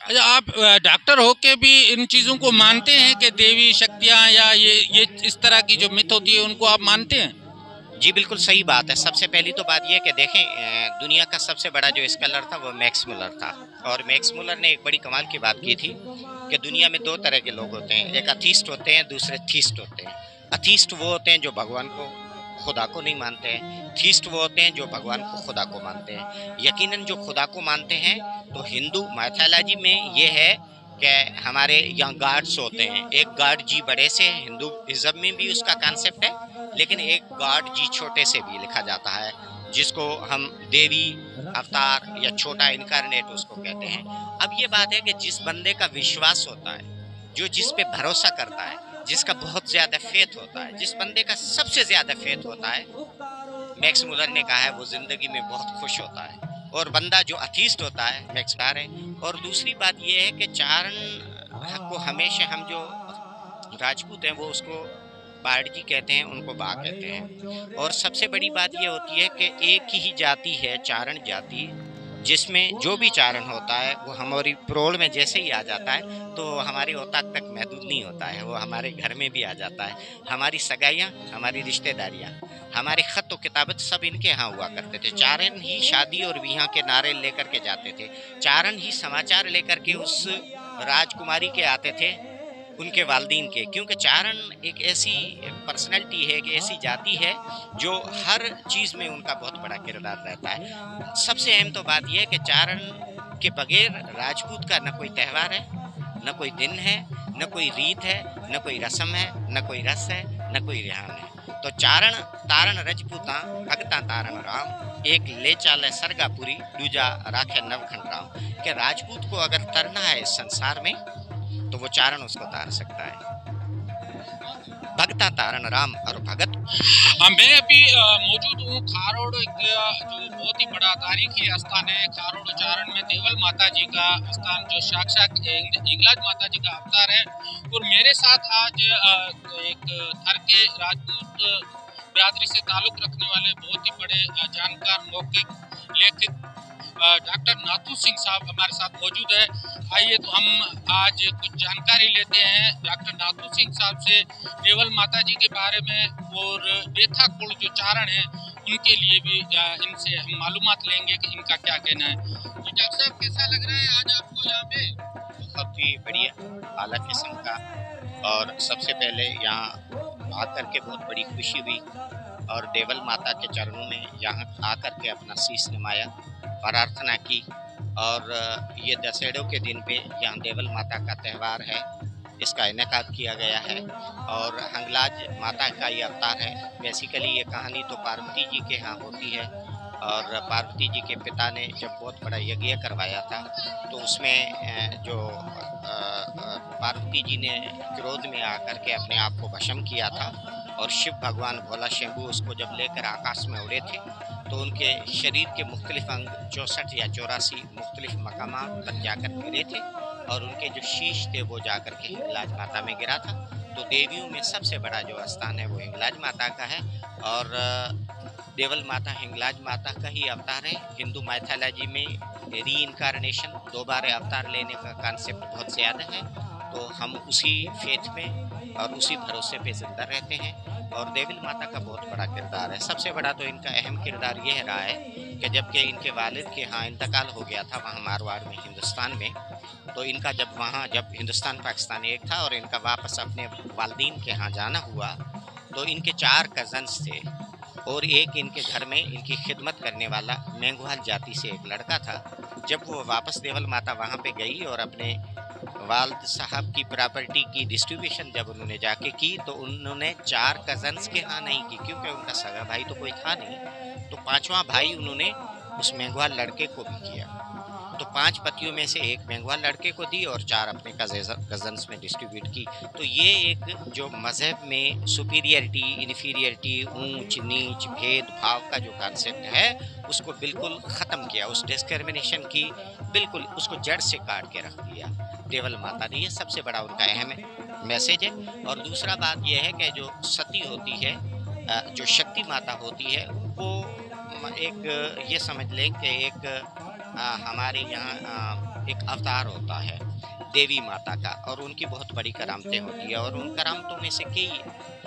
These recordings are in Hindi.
अच्छा, आप डॉक्टर होके भी इन चीज़ों को मानते हैं कि देवी शक्तियाँ या ये इस तरह की जो मिथ होती है उनको आप मानते हैं? जी, बिल्कुल सही बात है। सबसे पहली तो बात ये है कि देखें दुनिया का सबसे बड़ा जो स्कॉलर था वो मैक्स मुलर था। और मैक्स मुलर ने एक बड़ी कमाल की बात की थी कि दुनिया में 2 तरह के लोग होते हैं, एक अथीस्ट होते हैं, दूसरे थीस्ट होते हैं। अथीस्ट वो होते हैं जो भगवान को, खुदा को नहीं मानते हैं। थीस्ट वो होते हैं जो भगवान को, खुदा को मानते हैं। यकीनन जो खुदा को मानते हैं, तो हिंदू माइथोलॉजी में ये है कि हमारे यहाँ गॉड्स होते हैं। एक गॉड जी बड़े से है, हिंदुइज़्म में भी उसका कॉन्सेप्ट है, लेकिन एक गॉड जी छोटे से भी लिखा जाता है, जिसको हम देवी अवतार या छोटा इनकारनेट उसको कहते हैं। अब ये बात है कि जिस बंदे का विश्वास होता है, जो जिस पे भरोसा करता है, जिसका बहुत ज्यादा फेथ होता है, जिस बंदे का सबसे ज्यादा फेथ होता है, मैक्स मुलर ने कहा है वो जिंदगी में बहुत खुश होता है। और बंदा जो अथीस्ट होता है, मैक्स मुलर है। और दूसरी बात ये है कि चारण को हमेशा हम जो राजपूत हैं वो उसको बारजी कहते हैं, उनको बा कहते हैं। और सबसे बड़ी बात ये होती है कि एक ही जाति है, चारण जाति, जिसमें जो भी चारण होता है वो हमारी प्रोल में जैसे ही आ जाता है तो हमारी औताक तक महदूद नहीं होता है, वो हमारे घर में भी आ जाता है। हमारी सगाइयाँ, हमारी रिश्तेदारियाँ, हमारे खत व किताबत सब इनके यहाँ हुआ करते थे। चारण ही शादी और बियाह के नारे लेकर के जाते थे। चारण ही समाचार लेकर के उस राजकुमारी के आते थे, उनके वालदीन के। क्योंकि चारण एक ऐसी पर्सनैलिटी है, एक ऐसी जाति है जो हर चीज़ में उनका बहुत बड़ा किरदार रहता है। सबसे अहम तो बात यह है कि चारण के बगैर राजपूत का न कोई त्यौहार है, न कोई दिन है, न कोई रीत है, न कोई रस्म है, न कोई रस है, न कोई रिहान है। तो चारण तारण रजपूता भगता तारण राम, एक ले चाले सरगापुरी, दूजा राखे नवखंड राम। कि राजपूत को अगर तरना है इस संसार में, तो वो चारण उसको तार सकता है। भगता तारण राम और भगत। मैं अभी मौजूद हूँ खारोड़, एक जो बहुत ही बड़ा तारीखी स्थान है। खारोड़ चारण में देवल माता जी का स्थान, जो साक्षात हिंगलाज माता जी का अवतार है। और मेरे साथ आज एक थर के राजपूत बिरादरी से ताल्लुक रखने वाले बहुत ही बड़े जानकार, मौखिक लेखक डॉक्टर नाथू सिंह साहब हमारे साथ मौजूद है। आइए तो हम आज कुछ जानकारी लेते हैं डॉक्टर नाथू सिंह साहब से देवल माता जी के बारे में, और बेथा कुल जो चारण है उनके लिए भी इनसे हम मालूमात लेंगे कि इनका क्या कहना है। तो डॉक्टर साहब, कैसा लग रहा है आज आपको यहाँ पे? बहुत ही बढ़िया, आला किस्म का। और सबसे पहले यहाँ आकर के बहुत बड़ी खुशी हुई, और देवल माता के चरणों में यहाँ आकर के अपना शीश नमाया, प्रार्थना की। और ये दशहरों के दिन पे यहाँ देवल माता का त्यौहार है, इसका इनेकाद किया गया है। और हंगलाज माता का ये अवतार है। बेसिकली ये कहानी तो पार्वती जी के यहाँ होती है, और पार्वती जी के पिता ने जब बहुत बड़ा यज्ञ करवाया था, तो उसमें जो पार्वती जी ने क्रोध में आकर के अपने आप को भस्म किया था, और शिव भगवान भोला शंभू उसको जब लेकर आकाश में उड़े थे, तो उनके शरीर के मुख्तलिफ अंग 64 या 84 मुख्तलिफ मकामात तक जाकर गिरे थे, और उनके जो शीश थे वो जाकर के हिंगलाज माता में गिरा था। तो देवियों में सबसे बड़ा जो स्थान है वो हिंगलाज माता का है। और देवल माता हिंगलाज माता का ही अवतार है। हिंदू माइथोलॉजी में री इनकारनेशन, दोबारा अवतार लेने का कॉन्सेप्ट बहुत ज़्यादा है। तो हम उसी फेथ में और उसी भरोसे पे जिंदा रहते हैं। और देवल माता का बहुत बड़ा किरदार है। सबसे बड़ा तो इनका अहम किरदार यह रहा है कि जबकि इनके वालिद के यहाँ इंतकाल हो गया था, वहाँ मारवाड़ में, हिंदुस्तान में, तो इनका जब हिंदुस्तान पाकिस्तान एक था और इनका वापस अपने वालदीन के यहाँ जाना हुआ, तो इनके 4 कज़न्स थे, और एक इनके घर में इनकी खिदमत करने वाला मेंघवाल जाति से एक लड़का था। जब वो वापस देवल माता वहाँ पे गई और अपने वाल्द साहब की प्रॉपर्टी की डिस्ट्रीब्यूशन जब उन्होंने जाके की, तो उन्होंने 4 कज़न्स के यहाँ नहीं की, क्योंकि उनका सगा भाई तो कोई था नहीं। तो 5वां भाई उन्होंने उस मेंघवाल लड़के को भी किया। तो 5 पतियों में से एक मेंघवाल लड़के को दी और 4 अपने कज़न्स में डिस्ट्रीब्यूट की। तो ये एक जो मज़हब में सुपीरियरिटी, इन्फीरियरिटी, ऊंच नीच, भेदभाव का जो कॉन्सेप्ट है, उसको बिल्कुल ख़त्म किया। उस डिस्क्रिमिनेशन की बिल्कुल उसको जड़ से काट के रख दिया देवल माता ने। ये सबसे बड़ा उनका अहम मैसेज है। और दूसरा बात यह है कि जो सती होती है, जो शक्ति माता होती है, वो एक ये समझ लें कि एक हमारे यहाँ एक अवतार होता है देवी माता का, और उनकी बहुत बड़ी करामतें होती है, और उन करामतों में से कई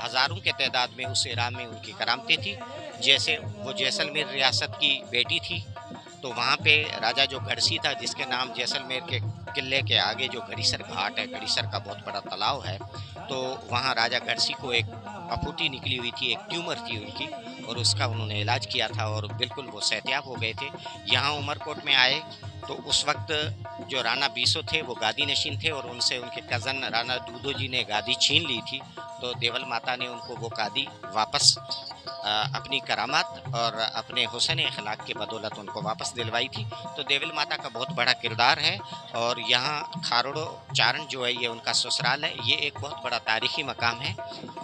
हज़ारों के तादाद में उस इरा में उनकी करामतें थी। जैसे वो जैसलमेर रियासत की बेटी थी, तो वहाँ पे राजा जो गढ़सी था, जिसके नाम जैसलमेर के किले के आगे जो गढ़ीसर घाट है, गढ़ीसर का बहुत बड़ा तालाब है, तो वहाँ राजा गढ़सी को एक अफूटी निकली हुई थी, एक ट्यूमर थी उनकी, और उसका उन्होंने इलाज किया था और बिल्कुल वो सेहतियाब हो गए थे। यहाँ उमरकोट में आए तो उस वक्त जो राणा बीसो थे वो गादी नशीन थे, और उनसे उनके कज़न राणा दूधो जी ने गादी छीन ली थी। तो देवल माता ने उनको वो गादी वापस अपनी करामात और अपने हुस्न अखलाक की बदौलत उनको वापस दिलवाई थी। तो देवल माता का बहुत बड़ा किरदार है, और यहाँ खारोड़ो चारण जो है ये उनका ससुराल है। ये एक बहुत बड़ा तारीखी मकाम है,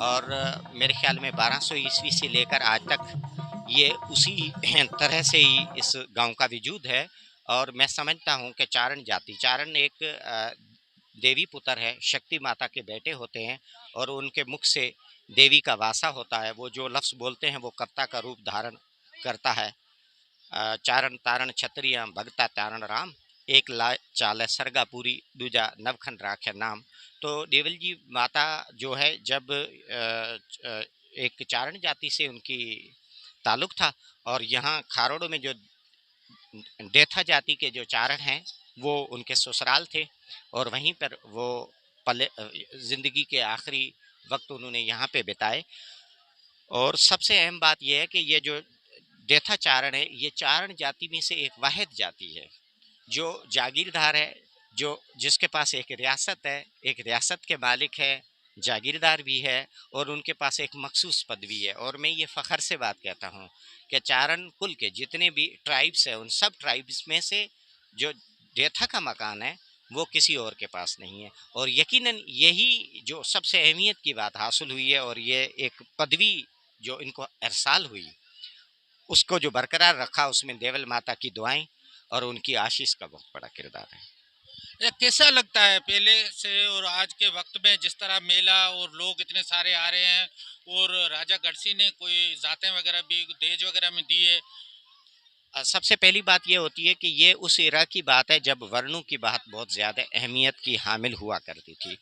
और मेरे ख्याल में 1200 ईस्वी से लेकर आज तक ये उसी तरह से ही इस गांव का वजूद है। और मैं समझता हूँ कि चारण जाति, चारण एक देवी पुत्र है, शक्ति माता के बेटे होते हैं, और उनके मुख से देवी का वासा होता है। वो जो लफ्ज़ बोलते हैं वो कविता का रूप धारण करता है। चारण तारण छतरिया भगता तारण राम, एक ला चाल सरगापुरी दूजा नवखन राखे नाम। तो देवल जी माता जो है, जब एक चारण जाति से उनकी ताल्लुक था, और यहाँ खारोड़ों में जो देथा जाति के जो चारण हैं वो उनके ससुराल थे, और वहीं पर वो पले ज़िंदगी के आखिरी वक्त उन्होंने यहाँ पे बिताए। और सबसे अहम बात यह है कि ये जो देथा चारण है, ये चारण जाति में से एक वाहिद जाति है जो जागीरदार है, जो जिसके पास एक रियासत है, एक रियासत के मालिक है, जागीरदार भी है, और उनके पास एक मखसूस पदवी है। और मैं ये फ़ख्र से बात कहता हूँ कि चारण कुल के जितने भी ट्राइब्स हैं, उन सब ट्राइब्स में से जो देथा का मकान है वो किसी और के पास नहीं है। और यकीनन यही जो सबसे अहमियत की बात हासिल हुई है, और ये एक पदवी जो इनको अरसाल हुई, उसको जो बरकरार रखा, उसमें देवल माता की दुआएं और उनकी आशीष का बहुत बड़ा किरदार है। ये कैसा लगता है पहले से और आज के वक्त में, जिस तरह मेला और लोग इतने सारे आ रहे हैं, और राजा गढ़सी ने कोई जातें वगैरह भी देज वगैरह में दिए? सबसे पहली बात ये होती है कि ये उस इरा की बात है जब वर्णों की बात बहुत ज़्यादा अहमियत की हामिल हुआ करती थी।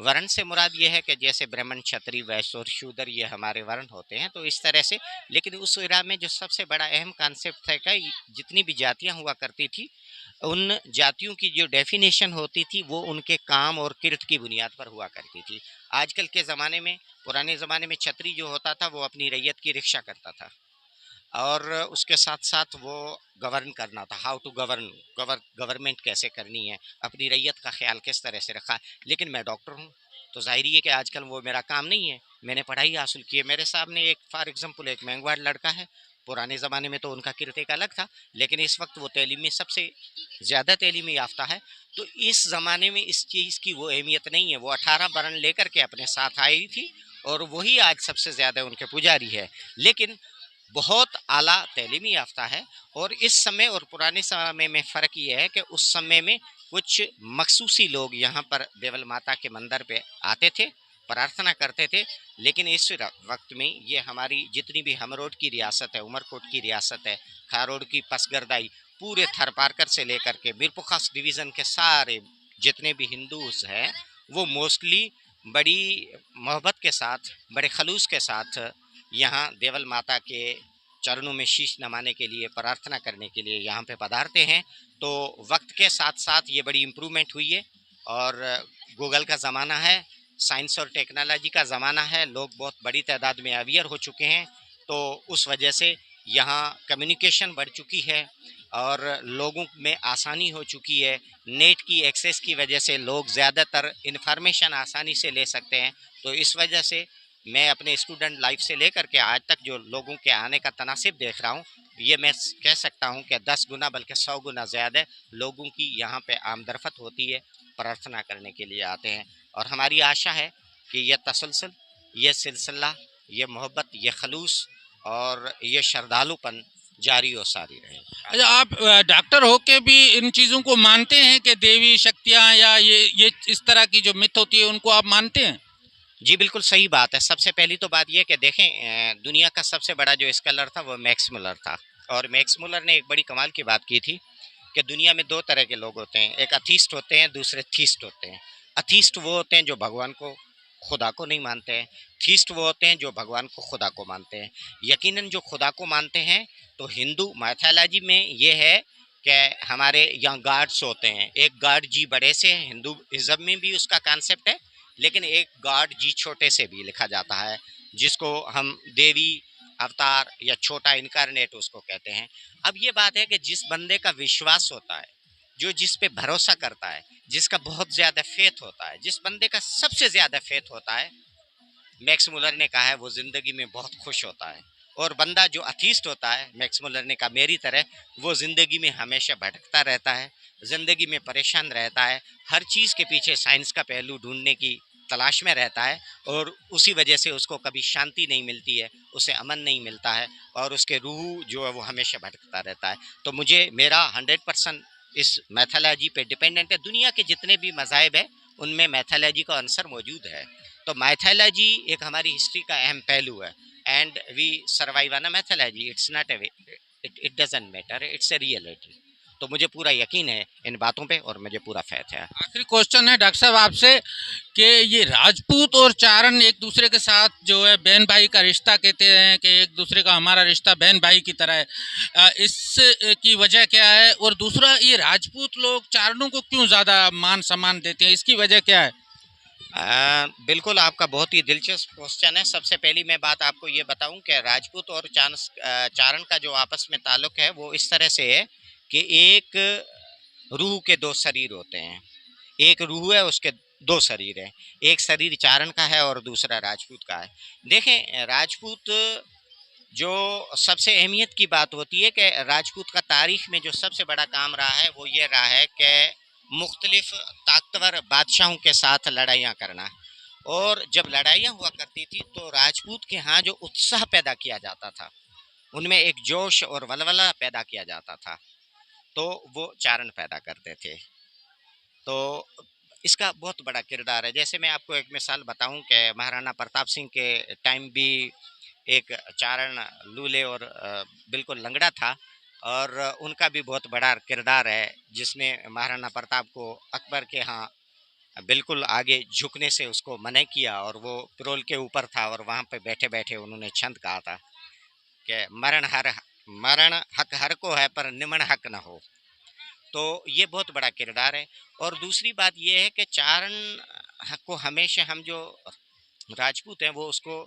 वर्ण से मुराद ये है कि जैसे ब्राह्मण, क्षत्रिय, वैश्य और शूद्र ये हमारे वर्ण होते हैं, तो इस तरह से। लेकिन उस इरा में जो सबसे बड़ा अहम कॉन्सेप्ट था कि जितनी भी जातियाँ हुआ करती थी, उन जातियों की जो डेफिनेशन होती थी वो उनके काम और किर्त की बुनियाद पर हुआ करती थी। आजकल के ज़माने में, पुराने ज़माने में क्षत्रिय जो होता था वो अपनी रैयत की रक्षा करता था, और उसके साथ साथ वो गवर्न करना था, हाउ टू गवर्न, गवर्नमेंट कैसे करनी है, अपनी रैयत का ख्याल किस तरह से रखा है। लेकिन मैं डॉक्टर हूँ, तो ज़ाहिर है कि आजकल वो मेरा काम नहीं है। मैंने पढ़ाई हासिल की है, मेरे सामने एक फॉर एग्जांपल एक मैंगवाड़ लड़का है। पुराने ज़माने में तो उनका किरत एक अलग था, लेकिन इस वक्त वो तैलीम में सबसे ज़्यादा तैलीमी याफ्ता है। तो इस ज़माने में इस चीज़ की वो अहमियत नहीं है। वो 18 वर्ण लेकर के अपने साथ आई थी, और वही आज सबसे ज़्यादा उनके पुजारी है। लेकिन बहुत आला तैलीमी याफ्ता है। और इस समय और पुराने समय में फ़र्क ये है कि उस समय में कुछ मखसूसी लोग यहाँ पर देवल माता के मंदिर पे आते थे, प्रार्थना करते थे। लेकिन इस वक्त में ये हमारी जितनी भी हमरोड की रियासत है, उमरकोट की रियासत है, खारोड की पसगरदाई, पूरे थरपारकर से लेकर के मीरपुखास डिवीज़न के सारे जितने भी हिंदूज हैं, वो मोस्टली बड़ी मोहब्बत के साथ, बड़े खलूस के साथ यहाँ देवल माता के चरणों में शीश नमाने के लिए, प्रार्थना करने के लिए यहाँ पे पधारते हैं। तो वक्त के साथ साथ ये बड़ी इम्प्रूवमेंट हुई है, और गूगल का ज़माना है, साइंस और टेक्नोलॉजी का ज़माना है, लोग बहुत बड़ी तादाद में अवेयर हो चुके हैं। तो उस वजह से यहाँ कम्युनिकेशन बढ़ चुकी है, और लोगों में आसानी हो चुकी है। नेट की एक्सेस की वजह से लोग ज़्यादातर इन्फॉर्मेशन आसानी से ले सकते हैं। तो इस वजह से मैं अपने स्टूडेंट लाइफ से लेकर के आज तक जो लोगों के आने का तनासिब देख रहा हूँ, ये मैं कह सकता हूँ कि 10 गुना बल्कि 100 गुना ज़्यादा लोगों की यहाँ पे आमदरफत होती है, प्रार्थना करने के लिए आते हैं। और हमारी आशा है कि ये तसलसल, ये सिलसिला, ये मोहब्बत, ये खलूस और ये श्रद्धालुपन जारी और सारी रहे। अच्छा, आप डॉक्टर होके भी इन चीज़ों को मानते हैं कि देवी शक्तियाँ या ये इस तरह की जो मिथ होती है उनको आप मानते हैं? जी, बिल्कुल सही बात है। सबसे पहली तो बात ये कि देखें, दुनिया का सबसे बड़ा जो स्कॉलर था वो मैक्स मुलर था, और मैक्स मुलर ने एक बड़ी कमाल की बात की थी कि दुनिया में दो तरह के लोग होते हैं, एक अथीस्ट होते हैं, दूसरे थीस्ट होते हैं। अथीस्ट वो होते हैं जो भगवान को, खुदा को नहीं मानते हैं। थीस्ट वो होते हैं जो भगवान को, खुदा को मानते हैं। यकीनन जो खुदा को मानते हैं, तो हिंदू माइथोलॉजी में ये है कि हमारे यहाँ गॉड्स होते हैं, एक गॉड जी बड़े से, हिंदुइज्म में भी उसका कॉन्सेप्ट है, लेकिन एक गॉड जी छोटे से भी लिखा जाता है, जिसको हम देवी अवतार या छोटा इनकारनेट उसको कहते हैं। अब ये बात है कि जिस बंदे का विश्वास होता है, जो जिस पे भरोसा करता है, जिसका बहुत ज़्यादा फेथ होता है, जिस बंदे का सबसे ज़्यादा फेथ होता है, मैक्स मुलर ने कहा है, वो ज़िंदगी में बहुत खुश होता है। और बंदा जो अथीस्ट होता है, मैक्स मुलर ने कहा मेरी तरह, वो ज़िंदगी में हमेशा भटकता रहता है, ज़िंदगी में परेशान रहता है, हर चीज़ के पीछे साइंस का पहलू ढूंढने की तलाश में रहता है, और उसी वजह से उसको कभी शांति नहीं मिलती है, उसे अमन नहीं मिलता है, और उसके रूह जो है वो हमेशा भटकता रहता है। तो मुझे मेरा 100% इस मैथोलॉजी पे डिपेंडेंट है। दुनिया के जितने भी मज़ाहिब है, उनमें मैथोलॉजी का आंसर मौजूद है। तो मैथोलॉजी एक हमारी हिस्ट्री का अहम पहलू है, and we survive on mythology. It's not a, it doesn't matter, it's a reality. तो मुझे पूरा यकीन है इन बातों पे, और मुझे पूरा फैथ है। आखिरी क्वेश्चन है डॉक्टर साहब आपसे कि ये राजपूत और चारण एक दूसरे के साथ जो है बहन भाई का रिश्ता कहते हैं कि एक दूसरे का हमारा रिश्ता बहन भाई की तरह है, इस की वजह क्या है? और दूसरा, ये राजपूत लोग चारणों को क्यों ज़्यादा मान सम्मान देते हैं, इसकी वजह क्या है? बिल्कुल, आपका बहुत ही दिलचस्प क्वेश्चन है। सबसे पहली मैं बात आपको ये बताऊं कि राजपूत और चारण का जो आपस में ताल्लुक है, वो इस तरह से है कि एक रूह के दो शरीर होते हैं। एक रूह है, उसके दो शरीर हैं। एक शरीर चारण का है और दूसरा राजपूत का है। देखें, राजपूत जो सबसे अहमियत की बात होती है कि राजपूत का तारीख में जो सबसे बड़ा काम रहा है, वो ये रहा है कि मुख्तलिफ ताकतवर बादशाहों के साथ लड़ाइयाँ करना। और जब लड़ाइयाँ हुआ करती थी, तो राजपूत के यहाँ जो उत्साह पैदा किया जाता था, उनमें एक जोश और वलवला पैदा किया जाता था, तो वो चारण पैदा करते थे। तो इसका बहुत बड़ा किरदार है। जैसे मैं आपको एक मिसाल बताऊं कि महाराणा प्रताप सिंह के टाइम भी एक चारण लूले और बिल्कुल लंगड़ा था, और उनका भी बहुत बड़ा किरदार है, जिसने महाराणा प्रताप को अकबर के यहाँ बिल्कुल आगे झुकने से उसको मना किया, और वो पिरोल के ऊपर था, और वहाँ पे बैठे बैठे उन्होंने छंद कहा था कि मरण हक हर को है, पर निमन हक न हो। तो ये बहुत बड़ा किरदार है। और दूसरी बात ये है कि चारण को हमेशा हम जो राजपूत हैं, वो उसको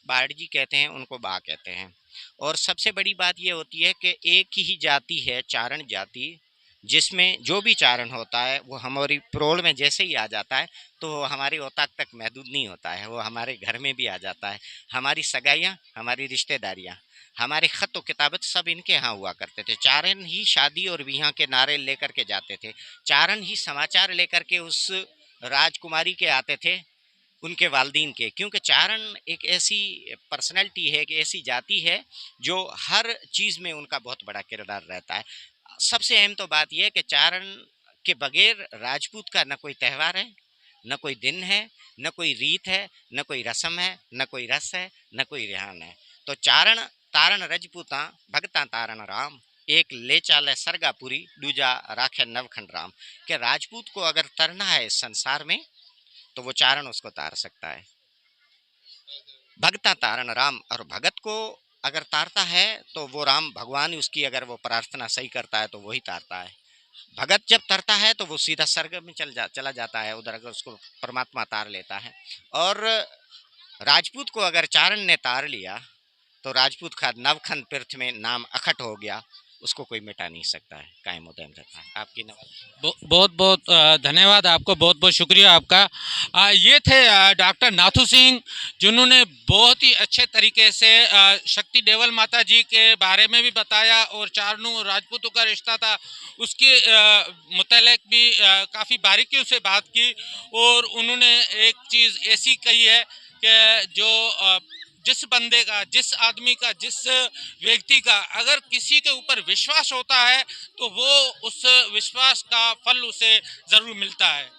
बारजी कहते हैं, उनको बा कहते हैं। और सबसे बड़ी बात ये होती है कि एक ही जाति है, चारण जाति, जिसमें जो भी चारण होता है, वो हमारी प्रोल में जैसे ही आ जाता है, तो वो हमारी औताक तक महदूद नहीं होता है, वो हमारे घर में भी आ जाता है। हमारी सगाइयाँ, हमारी रिश्तेदारियाँ, हमारे ख़त व किताबत सब इनके यहाँ हुआ करते थे। चारण ही शादी और बियाह के नारे लेकर के जाते थे, चारण ही समाचार लेकर के उस राजकुमारी के आते थे, उनके वालदीन के। क्योंकि चारण एक ऐसी पर्सनैलिटी है, एक ऐसी जाति है, जो हर चीज़ में उनका बहुत बड़ा किरदार रहता है। सबसे अहम तो बात यह है कि चारण के बगैर राजपूत का न कोई त्यौहार है, न कोई दिन है, न कोई रीत है, न कोई रस्म है, न कोई रस है, न कोई रिहान है। तो चारण तारण रजपूता भगता तारण राम, एक ले चाले सरगापुरी, दूजा राखे नवखंड राम। कि राजपूत को अगर तरना है इस संसार में, तो वो चारण उसको तार सकता है। भगता तारण राम, और भगत को अगर तारता है, तो वो राम भगवान ही उसकी, अगर वो प्रार्थना सही करता है, तो वही तारता है। भगत जब तरता है, तो वो सीधा स्वर्ग में चला जाता है, उधर अगर उसको परमात्मा तार लेता है। और राजपूत को अगर चारण ने तार लिया, तो राजपूत का नवखंड तीर्थ में नाम अखट हो गया, उसको कोई मिटा नहीं सकता है, कायम उदयम रहता है। आपकी बहुत बहुत धन्यवाद आपको, बहुत बहुत शुक्रिया आपका। ये थे डॉक्टर नाथू सिंह, जिन्होंने बहुत ही अच्छे तरीके से शक्ति देवल माता जी के बारे में भी बताया, और चारणों और राजपूतों का रिश्ता था उसके मुतल्लिक भी काफ़ी बारीकियों से बात की। और उन्होंने एक चीज़ ऐसी कही है कि जो जिस बंदे का, जिस आदमी का, जिस व्यक्ति का अगर किसी के ऊपर विश्वास होता है, तो वो उस विश्वास का फल उसे ज़रूर मिलता है।